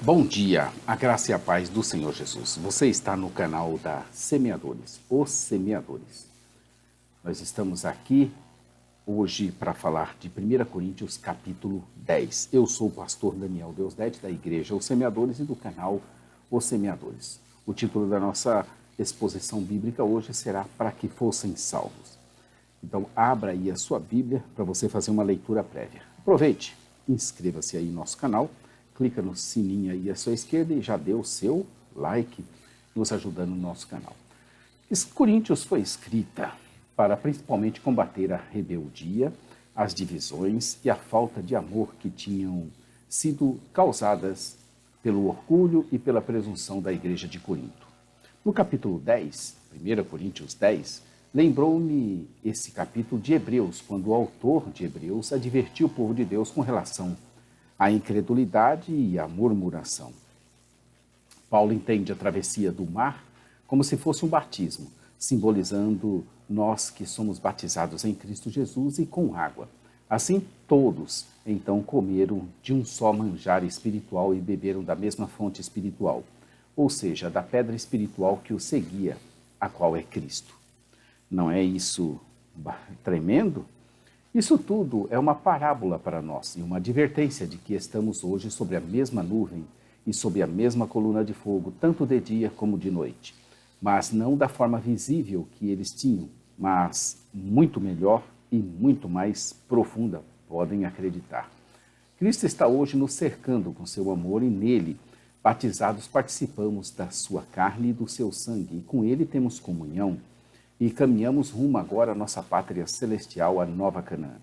Bom dia, a graça e a paz do Senhor Jesus. Você está no canal da Semeadores, os Semeadores. Nós estamos aqui hoje para falar de 1 Coríntios capítulo 10. Eu sou o pastor Daniel Deusdete da igreja Os Semeadores e do canal Os Semeadores. O título da nossa exposição bíblica hoje será Para que fossem salvos. Então abra aí a sua Bíblia para você fazer uma leitura prévia. Aproveite, inscreva-se aí no nosso canal, clica no sininho aí à sua esquerda e já dê o seu like, nos ajudando no nosso canal. Coríntios foi escrita para principalmente combater a rebeldia, as divisões e a falta de amor que tinham sido causadas pelo orgulho e pela presunção da igreja de Corinto. No capítulo 10, 1 Coríntios 10, lembrou-me esse capítulo de Hebreus, quando o autor de Hebreus advertiu o povo de Deus com relação à incredulidade e à murmuração. Paulo entende a travessia do mar como se fosse um batismo, simbolizando nós que somos batizados em Cristo Jesus e com água. Assim, todos então comeram de um só manjar espiritual e beberam da mesma fonte espiritual, ou seja, da pedra espiritual que o seguia, a qual é Cristo. Não é isso tremendo? Isso tudo é uma parábola para nós e uma advertência de que estamos hoje sobre a mesma nuvem e sob a mesma coluna de fogo, tanto de dia como de noite. Mas não da forma visível que eles tinham, mas muito melhor e muito mais profunda, podem acreditar. Cristo está hoje nos cercando com seu amor e nele, batizados, participamos da sua carne e do seu sangue, e com ele temos comunhão e caminhamos rumo agora à nossa pátria celestial, a Nova Canaã.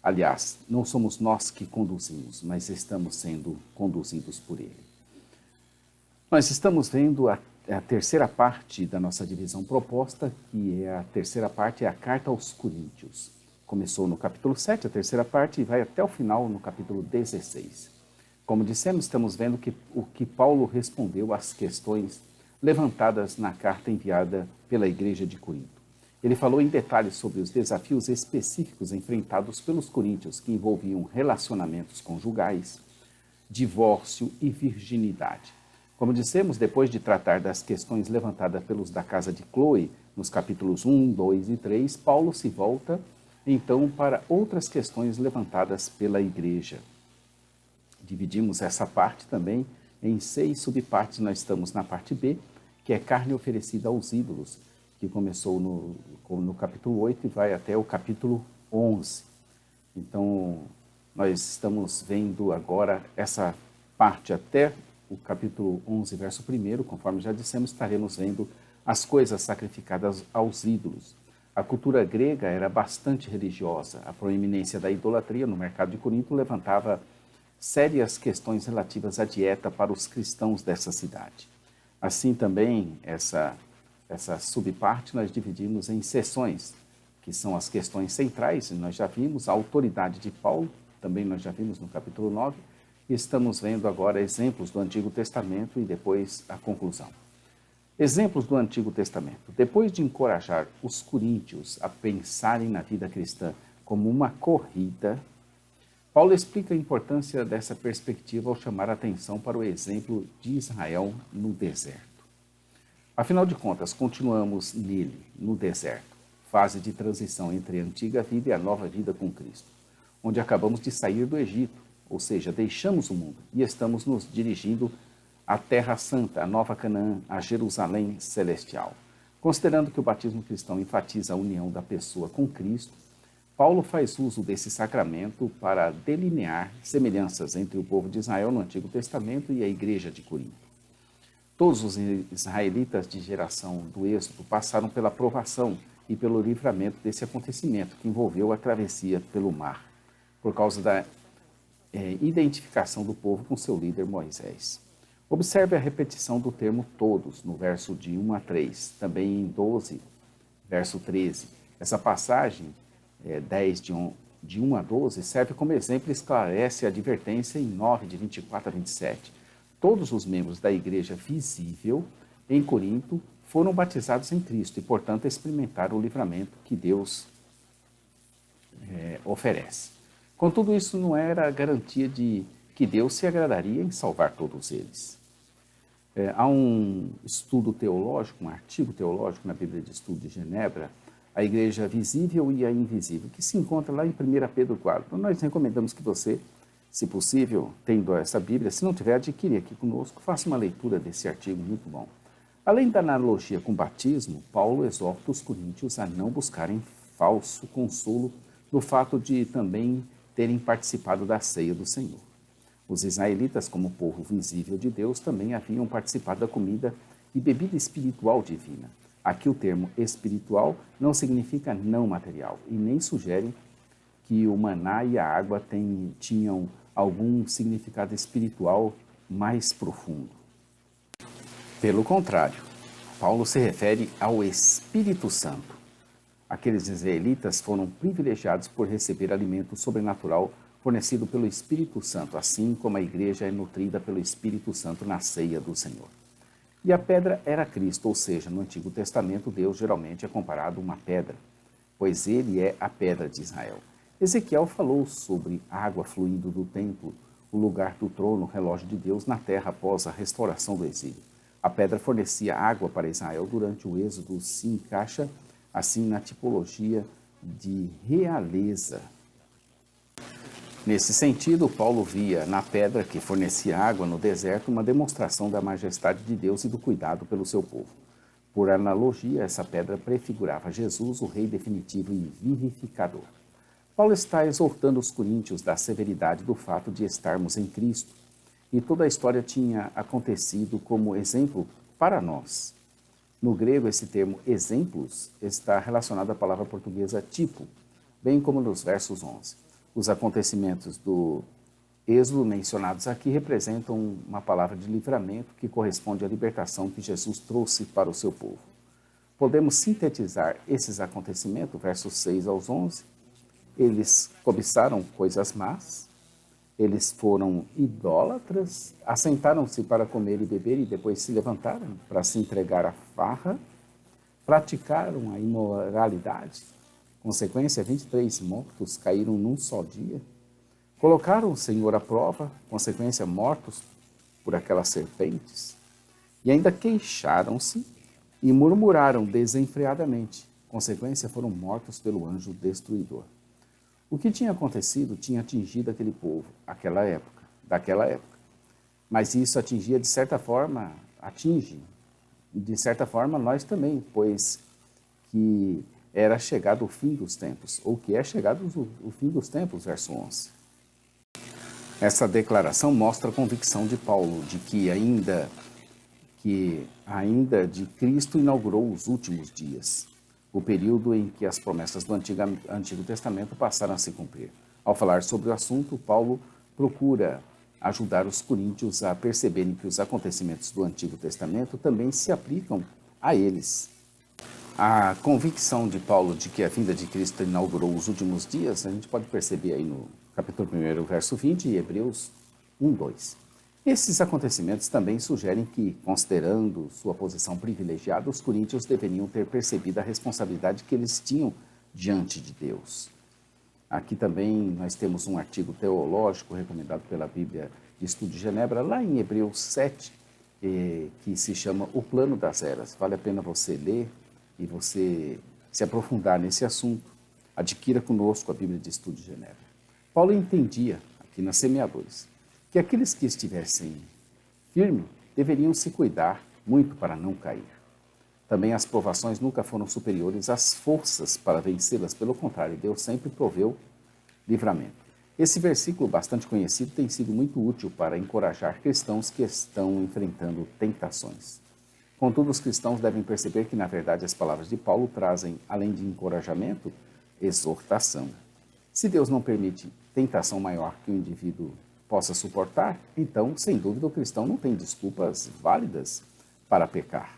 Aliás, não somos nós que conduzimos, mas estamos sendo conduzidos por ele. Nós estamos vendo a terceira parte da nossa divisão proposta, que é a terceira parte, é a carta aos Coríntios. Começou no capítulo 7, a terceira parte, e vai até o final no capítulo 16. Como dissemos, estamos vendo o que Paulo respondeu às questões levantadas na carta enviada pela igreja de Corinto. Ele falou em detalhes sobre os desafios específicos enfrentados pelos coríntios, que envolviam relacionamentos conjugais, divórcio e virginidade. Como dissemos, depois de tratar das questões levantadas pelos da casa de Cloe, nos capítulos 1, 2 e 3, Paulo se volta então para outras questões levantadas pela igreja. Dividimos essa parte também em 6 subpartes. Nós estamos na parte B, que é carne oferecida aos ídolos, que começou no capítulo 8 e vai até o capítulo 11. Então, nós estamos vendo agora essa parte até o capítulo 11, verso 1, conforme já dissemos, estaremos vendo as coisas sacrificadas aos ídolos. A cultura grega era bastante religiosa. A proeminência da idolatria no mercado de Corinto levantava sérias questões relativas à dieta para os cristãos dessa cidade. Assim também, essa subparte nós dividimos em seções, que são as questões centrais, e nós já vimos a autoridade de Paulo, também nós já vimos no capítulo 9, e estamos vendo agora exemplos do Antigo Testamento e depois a conclusão. Exemplos do Antigo Testamento. Depois de encorajar os coríntios a pensarem na vida cristã como uma corrida, Paulo explica a importância dessa perspectiva ao chamar a atenção para o exemplo de Israel no deserto. Afinal de contas, continuamos nele, no deserto, fase de transição entre a antiga vida e a nova vida com Cristo, onde acabamos de sair do Egito, ou seja, deixamos o mundo e estamos nos dirigindo à Terra Santa, a Nova Canaã, a Jerusalém Celestial. Considerando que o batismo cristão enfatiza a união da pessoa com Cristo, Paulo faz uso desse sacramento para delinear semelhanças entre o povo de Israel no Antigo Testamento e a igreja de Corinto. Todos os israelitas de geração do Êxodo passaram pela provação e pelo livramento desse acontecimento que envolveu a travessia pelo mar, por causa da identificação do povo com seu líder Moisés. Observe a repetição do termo todos no verso de 1 a 3, também em 12, verso 13. Essa passagem, 10 de 1 a 12, serve como exemplo e esclarece a advertência em 9, de 24 a 27. Todos os membros da igreja visível em Corinto foram batizados em Cristo e, portanto, experimentaram o livramento que Deus oferece. Contudo, isso não era garantia de que Deus se agradaria em salvar todos eles. Há um estudo teológico, um artigo teológico na Bíblia de Estudo de Genebra, a Igreja Visível e a Invisível, que se encontra lá em 1 Pedro 4. Então, nós recomendamos que você, se possível, tendo essa Bíblia, se não tiver, adquire aqui conosco, faça uma leitura desse artigo muito bom. Além da analogia com o batismo, Paulo exorta os coríntios a não buscarem falso consolo no fato de também terem participado da ceia do Senhor. Os israelitas, como povo visível de Deus, também haviam participado da comida e bebida espiritual divina. Aqui o termo espiritual não significa não material e nem sugere que o maná e a água tinham algum significado espiritual mais profundo. Pelo contrário, Paulo se refere ao Espírito Santo. Aqueles israelitas foram privilegiados por receber alimento sobrenatural fornecido pelo Espírito Santo, assim como a igreja é nutrida pelo Espírito Santo na ceia do Senhor. E a pedra era Cristo, ou seja, no Antigo Testamento, Deus geralmente é comparado a uma pedra, pois ele é a pedra de Israel. Ezequiel falou sobre água fluindo do templo, o lugar do trono, o relógio de Deus na terra após a restauração do exílio. A pedra fornecia água para Israel durante o êxodo, se encaixa assim na tipologia de realeza. Nesse sentido, Paulo via na pedra que fornecia água no deserto uma demonstração da majestade de Deus e do cuidado pelo seu povo. Por analogia, essa pedra prefigurava Jesus, o Rei definitivo e vivificador. Paulo está exortando os coríntios da severidade do fato de estarmos em Cristo, e toda a história tinha acontecido como exemplo para nós. No grego, esse termo exemplos está relacionado à palavra portuguesa tipo, bem como nos versos 11. Os acontecimentos do Êxodo mencionados aqui representam uma palavra de livramento que corresponde à libertação que Jesus trouxe para o seu povo. Podemos sintetizar esses acontecimentos, versos 6 aos 11. Eles cobiçaram coisas más, eles foram idólatras, assentaram-se para comer e beber e depois se levantaram para se entregar à farra, praticaram a imoralidade. Consequência, 23 mortos caíram num só dia. Colocaram o Senhor à prova, consequência, mortos por aquelas serpentes. E ainda queixaram-se e murmuraram desenfreadamente. Consequência, foram mortos pelo anjo destruidor. O que tinha acontecido tinha atingido aquele povo, daquela época. Mas isso atinge, de certa forma, nós também, pois que era chegado o fim dos tempos, ou que é chegado o fim dos tempos, verso 11. Essa declaração mostra a convicção de Paulo de que ainda de Cristo inaugurou os últimos dias, o período em que as promessas do Antigo Testamento passaram a se cumprir. Ao falar sobre o assunto, Paulo procura ajudar os coríntios a perceberem que os acontecimentos do Antigo Testamento também se aplicam a eles. A convicção de Paulo de que a vinda de Cristo inaugurou os últimos dias, a gente pode perceber aí no capítulo 1, verso 20 e Hebreus 1, 2. Esses acontecimentos também sugerem que, considerando sua posição privilegiada, os coríntios deveriam ter percebido a responsabilidade que eles tinham diante de Deus. Aqui também nós temos um artigo teológico recomendado pela Bíblia de Estudo de Genebra, lá em Hebreus 7, que se chama O Plano das Eras. Vale a pena você ler e você se aprofundar nesse assunto. Adquira conosco a Bíblia de Estudo de Genebra. Paulo entendia, aqui nas Semeadores, que aqueles que estivessem firmes deveriam se cuidar muito para não cair. Também as provações nunca foram superiores às forças para vencê-las, pelo contrário, Deus sempre proveu livramento. Esse versículo bastante conhecido tem sido muito útil para encorajar cristãos que estão enfrentando tentações. Contudo, os cristãos devem perceber que, na verdade, as palavras de Paulo trazem, além de encorajamento, exortação. Se Deus não permite tentação maior que o indivíduo possa suportar, então, sem dúvida, o cristão não tem desculpas válidas para pecar.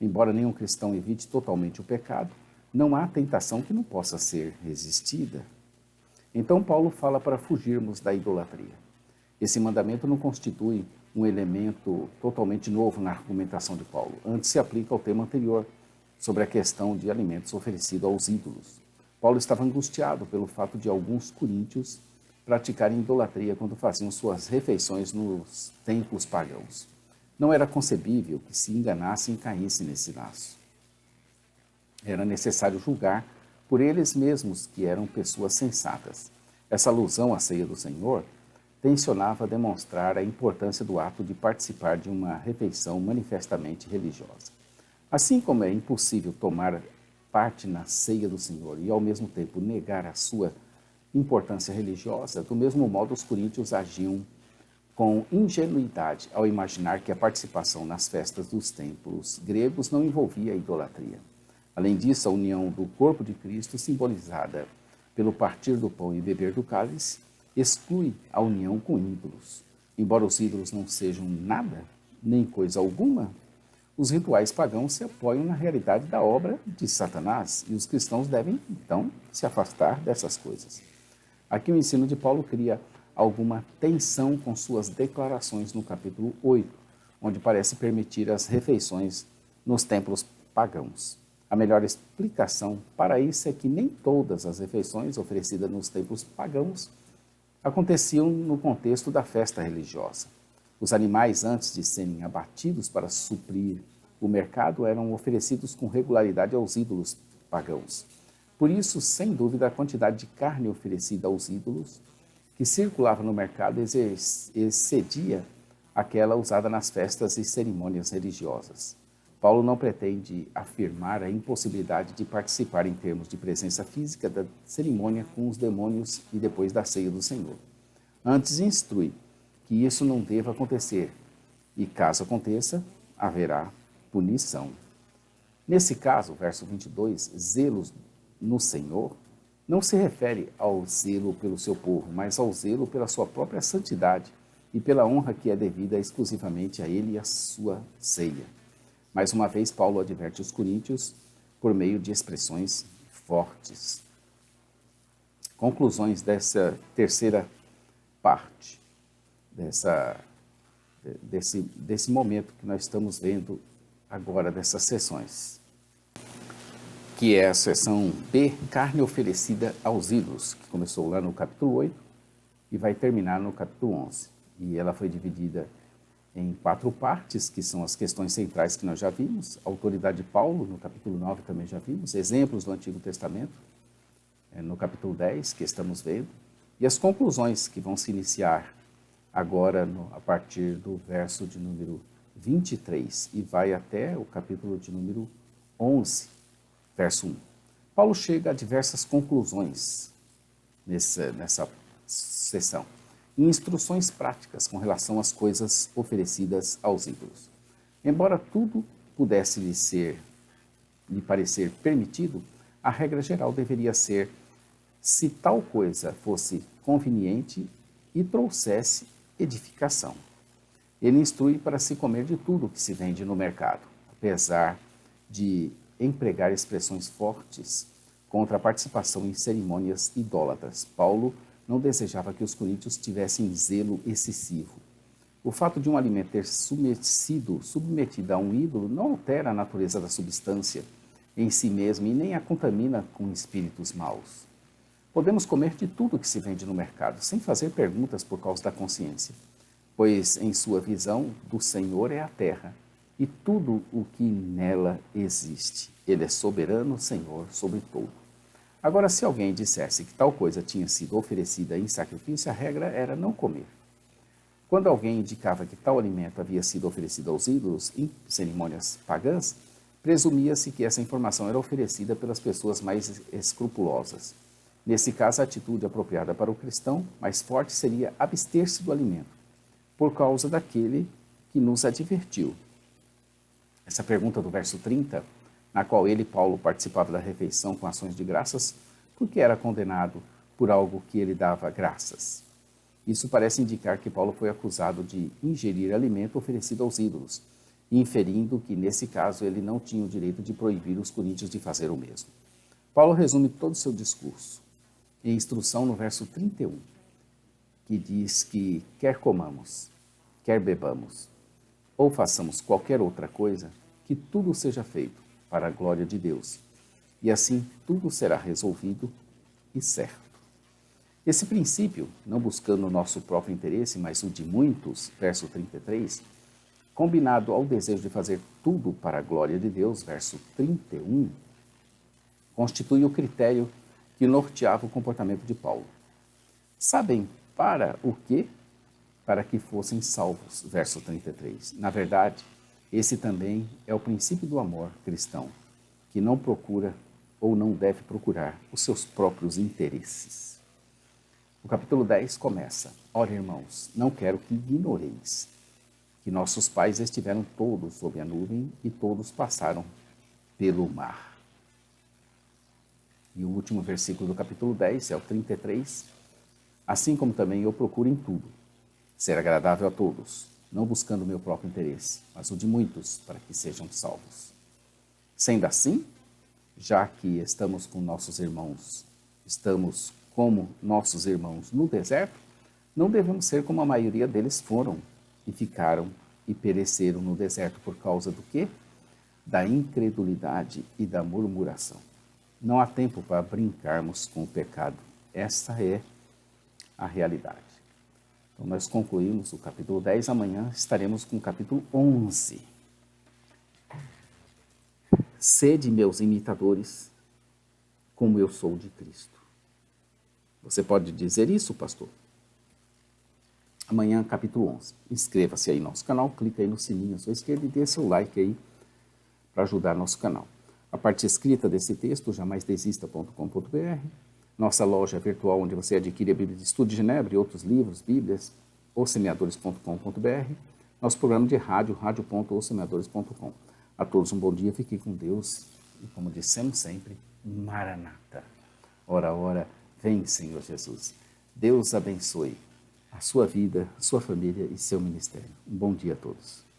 Embora nenhum cristão evite totalmente o pecado, não há tentação que não possa ser resistida. Então, Paulo fala para fugirmos da idolatria. Esse mandamento não constitui um elemento totalmente novo na argumentação de Paulo. Antes se aplica ao tema anterior, sobre a questão de alimentos oferecidos aos ídolos. Paulo estava angustiado pelo fato de alguns coríntios praticarem idolatria quando faziam suas refeições nos templos pagãos. Não era concebível que se enganassem e caíssem nesse laço. Era necessário julgar por eles mesmos que eram pessoas sensatas. Essa alusão à ceia do Senhor tensionava demonstrar a importância do ato de participar de uma refeição manifestamente religiosa. Assim como é impossível tomar parte na ceia do Senhor e, ao mesmo tempo, negar a sua importância religiosa, do mesmo modo os coríntios agiam com ingenuidade ao imaginar que a participação nas festas dos templos gregos não envolvia a idolatria. Além disso, a união do corpo de Cristo, simbolizada pelo partir do pão e beber do cálice, exclui a união com ídolos. Embora os ídolos não sejam nada, nem coisa alguma, os rituais pagãos se apoiam na realidade da obra de Satanás e os cristãos devem, então, se afastar dessas coisas. Aqui o ensino de Paulo cria alguma tensão com suas declarações no capítulo 8, onde parece permitir as refeições nos templos pagãos. A melhor explicação para isso é que nem todas as refeições oferecidas nos templos pagãos aconteciam no contexto da festa religiosa. Os animais, antes de serem abatidos para suprir o mercado, eram oferecidos com regularidade aos ídolos pagãos. Por isso, sem dúvida, a quantidade de carne oferecida aos ídolos que circulava no mercado excedia aquela usada nas festas e cerimônias religiosas. Paulo não pretende afirmar a impossibilidade de participar em termos de presença física da cerimônia com os demônios e depois da ceia do Senhor. Antes instrui que isso não deva acontecer e, caso aconteça, haverá punição. Nesse caso, verso 22, zelos no Senhor, não se refere ao zelo pelo seu povo, mas ao zelo pela sua própria santidade e pela honra que é devida exclusivamente a ele e à sua ceia. Mais uma vez, Paulo adverte os coríntios por meio de expressões fortes. Conclusões dessa terceira parte, desse momento que nós estamos vendo agora, dessas sessões, que é a seção B, carne oferecida aos ídolos, que começou lá no capítulo 8 e vai terminar no capítulo 11. E ela foi dividida em 4 partes, que são as questões centrais que nós já vimos, a autoridade de Paulo, no capítulo 9 também já vimos, exemplos do Antigo Testamento, no capítulo 10, que estamos vendo, e as conclusões que vão se iniciar agora a partir do verso de número 23 e vai até o capítulo de número 11, verso 1. Paulo chega a diversas conclusões nessa sessão, e instruções práticas com relação às coisas oferecidas aos ídolos. Embora tudo pudesse lhe parecer permitido, a regra geral deveria ser: se tal coisa fosse conveniente e trouxesse edificação. Ele instrui para se comer de tudo que se vende no mercado, apesar de empregar expressões fortes contra a participação em cerimônias idólatras. Paulo não desejava que os coríntios tivessem zelo excessivo. O fato de um alimento ter submetido a um ídolo não altera a natureza da substância em si mesma e nem a contamina com espíritos maus. Podemos comer de tudo que se vende no mercado, sem fazer perguntas por causa da consciência, pois em sua visão do Senhor é a terra e tudo o que nela existe. Ele é soberano Senhor sobre tudo. Agora, se alguém dissesse que tal coisa tinha sido oferecida em sacrifício, a regra era não comer. Quando alguém indicava que tal alimento havia sido oferecido aos ídolos em cerimônias pagãs, presumia-se que essa informação era oferecida pelas pessoas mais escrupulosas. Nesse caso, a atitude apropriada para o cristão mais forte seria abster-se do alimento, por causa daquele que nos advertiu. Essa pergunta do verso 30, na qual ele, Paulo, participava da refeição com ações de graças, porque era condenado por algo que ele dava graças. Isso parece indicar que Paulo foi acusado de ingerir alimento oferecido aos ídolos, inferindo que, nesse caso, ele não tinha o direito de proibir os coríntios de fazer o mesmo. Paulo resume todo o seu discurso em instrução no verso 31, que diz que quer comamos, quer bebamos, ou façamos qualquer outra coisa, que tudo seja feito para a glória de Deus, e assim tudo será resolvido e certo. Esse princípio, não buscando o nosso próprio interesse, mas o de muitos, verso 33, combinado ao desejo de fazer tudo para a glória de Deus, verso 31, constitui o critério que norteava o comportamento de Paulo. Sabem para o quê? Para que fossem salvos, verso 33. Na verdade, esse também é o princípio do amor cristão, que não procura ou não deve procurar os seus próprios interesses. O capítulo 10 começa: Ora, irmãos, não quero que ignoreis que nossos pais estiveram todos sob a nuvem e todos passaram pelo mar. E o último versículo do capítulo 10 é o 33. Assim como também eu procuro em tudo ser agradável a todos, não buscando o meu próprio interesse, mas o de muitos, para que sejam salvos. Sendo assim, já que estamos como nossos irmãos no deserto, não devemos ser como a maioria deles foram e ficaram e pereceram no deserto por causa do quê? Da incredulidade e da murmuração. Não há tempo para brincarmos com o pecado. Essa é a realidade. Então, nós concluímos o capítulo 10, amanhã estaremos com o capítulo 11. Sede meus imitadores, como eu sou de Cristo. Você pode dizer isso, pastor? Amanhã, capítulo 11. Inscreva-se aí no nosso canal, clica aí no sininho à sua esquerda e dê seu like aí para ajudar nosso canal. A parte escrita desse texto, jamaisdesista.com.br, nossa loja virtual onde você adquire a Bíblia de Estudo de Genebra e outros livros, bíblias, ossemeadores.com.br, nosso programa de rádio, radio.ossemeadores.com. A todos um bom dia, fiquem com Deus e, como dissemos sempre, Maranata. Ora, ora, vem, Senhor Jesus. Deus abençoe a sua vida, a sua família e seu ministério. Um bom dia a todos.